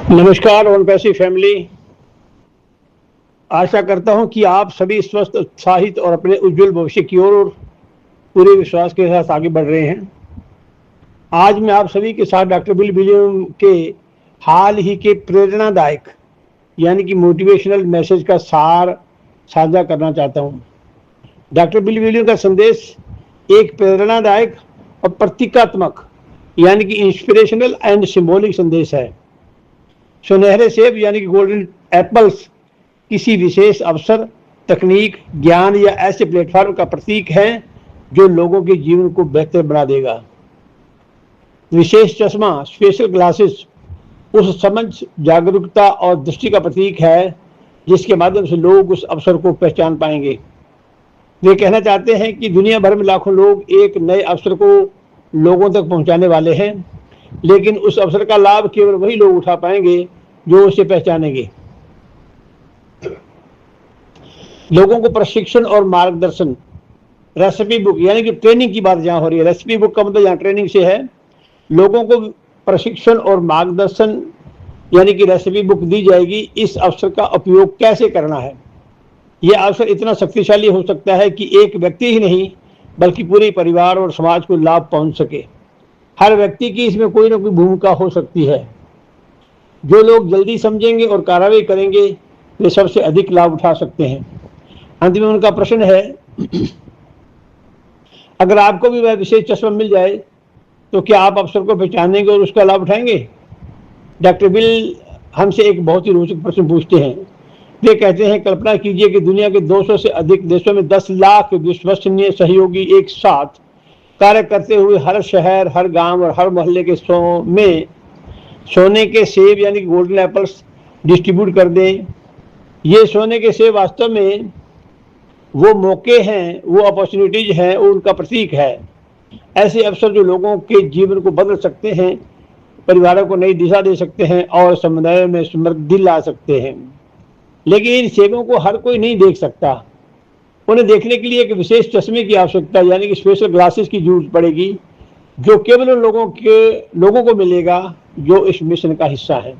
नमस्कार ओनपैसी फैमिली। आशा करता हूं कि आप सभी स्वस्थ, उत्साहित और अपने उज्जवल भविष्य की ओर पूरे विश्वास के साथ आगे बढ़ रहे हैं। आज मैं आप सभी के साथ डॉक्टर बिल विलियम के हाल ही के प्रेरणादायक यानी कि मोटिवेशनल मैसेज का सार साझा करना चाहता हूं। डॉक्टर बिल विलियम का संदेश एक प्रेरणादायक और प्रतीकात्मक यानी कि इंस्पिरेशनल एंड सिंबॉलिक संदेश है। सुनहरे सेब यानी कि गोल्डन एप्पल्स किसी विशेष अवसर, तकनीक, ज्ञान या ऐसे प्लेटफॉर्म का प्रतीक है जो लोगों के जीवन को बेहतर बना देगा। विशेष चश्मा, स्पेशल ग्लासेस, उस समझ, जागरूकता और दृष्टि का प्रतीक है जिसके माध्यम से लोग उस अवसर को पहचान पाएंगे। वे कहना चाहते हैं कि दुनिया भर में लाखों लोग एक नए अवसर को लोगों तक पहुंचाने वाले हैं, लेकिन उस अवसर का लाभ केवल वही लोग उठा पाएंगे जो उसे पहचानेंगे। लोगों को प्रशिक्षण और मार्गदर्शन, रेसिपी बुक यानी कि ट्रेनिंग की बात जहां हो रही है, रेसिपी बुक का मतलब यहाँ ट्रेनिंग से है। लोगों को प्रशिक्षण और मार्गदर्शन यानी कि रेसिपी बुक दी जाएगी इस अवसर का उपयोग कैसे करना है। यह अवसर इतना शक्तिशाली हो सकता है कि एक व्यक्ति ही नहीं बल्कि पूरे परिवार और समाज को लाभ पहुंच सके। हर व्यक्ति की इसमें कोई ना कोई भूमिका हो सकती है। जो लोग जल्दी समझेंगे और कार्रवाई करेंगे वे सबसे अधिक लाभ उठा सकते हैं। अंत में उनका प्रश्न है, अगर आपको भी वह विशेष चश्मा मिल जाए तो क्या आप अवसर को पहचानेंगे और उसका लाभ उठाएंगे। डॉक्टर बिल हमसे एक बहुत ही रोचक प्रश्न पूछते हैं। वे कहते हैं, कल्पना कीजिए कि दुनिया के 200 से अधिक देशों में 10 लाख विश्वसनीय सहयोगी एक साथ कार्य करते हुए हर शहर, हर गांव और हर मोहल्ले के सोने के सेब यानी गोल्डन एप्पल्स डिस्ट्रीब्यूट कर दें। ये सोने के सेब वास्तव में वो मौके हैं, वो अपॉर्चुनिटीज हैं, वो उनका प्रतीक है। ऐसे अवसर जो लोगों के जीवन को बदल सकते हैं, परिवारों को नई दिशा दे सकते हैं और समुदाय में समृद्धि ला सकते हैं। लेकिन इन सेबों को हर कोई नहीं देख सकता। उन्हें देखने के लिए एक विशेष चश्मे की आवश्यकता यानी कि स्पेशल ग्लासेस की जरूरत पड़ेगी, जो केवल उन लोगों को मिलेगा जो इस मिशन का हिस्सा है।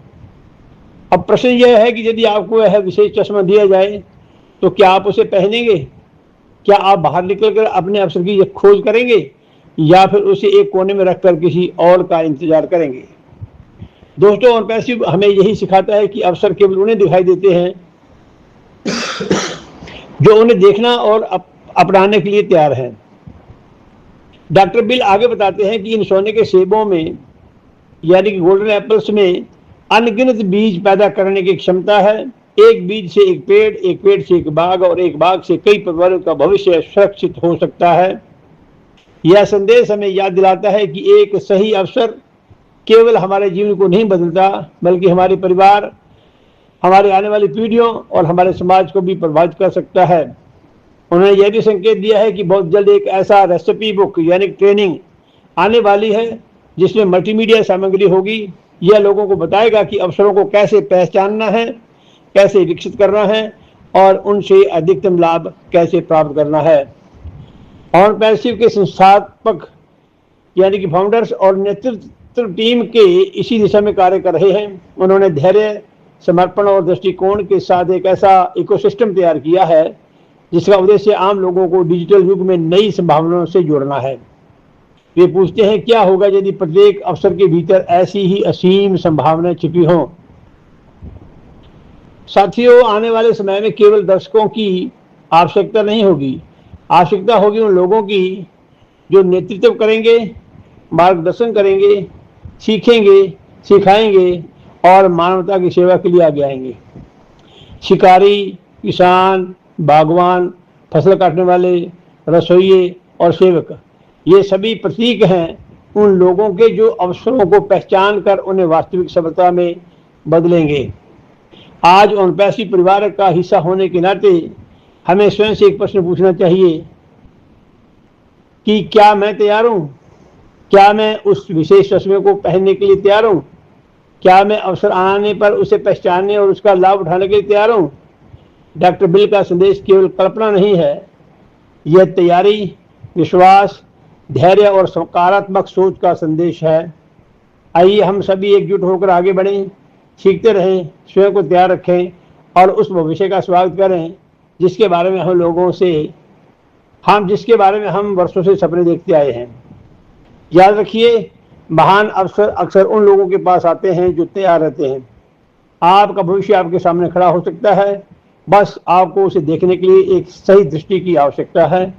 अब प्रश्न यह है कि यदि आपको यह विशेष चश्मा दिया जाए तो क्या आप उसे पहनेंगे। क्या आप बाहर निकलकर अपने अवसर की खोज करेंगे या फिर उसे एक कोने में रखकर किसी और का इंतजार करेंगे। दोस्तों, और पैसिव हमें यही सिखाता है कि अवसर केवल उन्हें दिखाई देते हैं जो उन्हें देखना और अपनाने के लिए तैयार हैं। डॉक्टर बिल आगे बताते हैं कि इन सोने के सेबों में यानी कि गोल्डन एप्पल्स में अनगिनत बीज पैदा करने की क्षमता है। एक बीज से एक पेड़, एक पेड़ से एक बाग और एक बाग से कई परिवारों का भविष्य सुरक्षित हो सकता है। यह संदेश हमें याद दिलाता है कि एक सही अवसर केवल हमारे जीवन को नहीं बदलता बल्कि हमारे परिवार, हमारे आने वाली पीढ़ियों और हमारे समाज को भी प्रभावित कर सकता है। उन्होंने यह भी संकेत दिया है कि बहुत जल्द एक ऐसा रेसिपी बुक यानी ट्रेनिंग आने वाली है जिसमें मल्टीमीडिया सामग्री होगी। यह लोगों को बताएगा कि अवसरों को कैसे पहचानना है, कैसे विकसित करना है और उनसे अधिकतम लाभ कैसे प्राप्त करना है। और पैसिव के संस्थापक यानी कि फाउंडर्स और नेतृत्व टीम के इसी दिशा में कार्य कर रहे हैं। उन्होंने धैर्य, समर्पण और दृष्टिकोण के साथ एक ऐसा इकोसिस्टम तैयार किया है जिसका उद्देश्य आम लोगों को डिजिटल युग में नई संभावनाओं से जोड़ना है। वे पूछते हैं, क्या होगा यदि प्रत्येक अवसर के भीतर ऐसी ही असीम संभावनाएं छिपी हों। साथियों, आने वाले समय में केवल दर्शकों की आवश्यकता नहीं होगी, आवश्यकता होगी उन लोगों की जो नेतृत्व करेंगे, मार्गदर्शन करेंगे, सीखेंगे, सिखाएंगे और मानवता की सेवा के लिए आगे आएंगे। शिकारी, किसान, बागवान, फसल काटने वाले, रसोइये और सेवक, ये सभी प्रतीक हैं उन लोगों के जो अवसरों को पहचान कर उन्हें वास्तविक सफलता में बदलेंगे। आज ओनपैसी परिवार का हिस्सा होने के नाते हमें स्वयं से एक प्रश्न पूछना चाहिए कि क्या मैं तैयार हूँ। क्या मैं उस विशेष चश्मे को पहनने के लिए तैयार हूँ। क्या मैं अवसर आने पर उसे पहचानने और उसका लाभ उठाने के लिए तैयार हूँ। डॉक्टर बिल का संदेश केवल कल्पना नहीं है, यह तैयारी, विश्वास, धैर्य और सकारात्मक सोच का संदेश है। आइए हम सभी एकजुट होकर आगे बढ़ें, सीखते रहें, स्वयं को तैयार रखें और उस भविष्य का स्वागत करें जिसके बारे में हम वर्षों से सपने देखते आए हैं। याद रखिए, महान अवसर अक्सर उन लोगों के पास आते हैं जो तैयार रहते हैं। आपका भविष्य आपके सामने खड़ा हो सकता है, बस आपको उसे देखने के लिए एक सही दृष्टि की आवश्यकता है।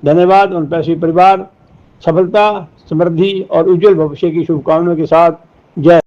धन्यवाद। उन पैसे परिवार सफलता, समृद्धि और उज्जवल भविष्य की शुभकामनाओं के साथ जय।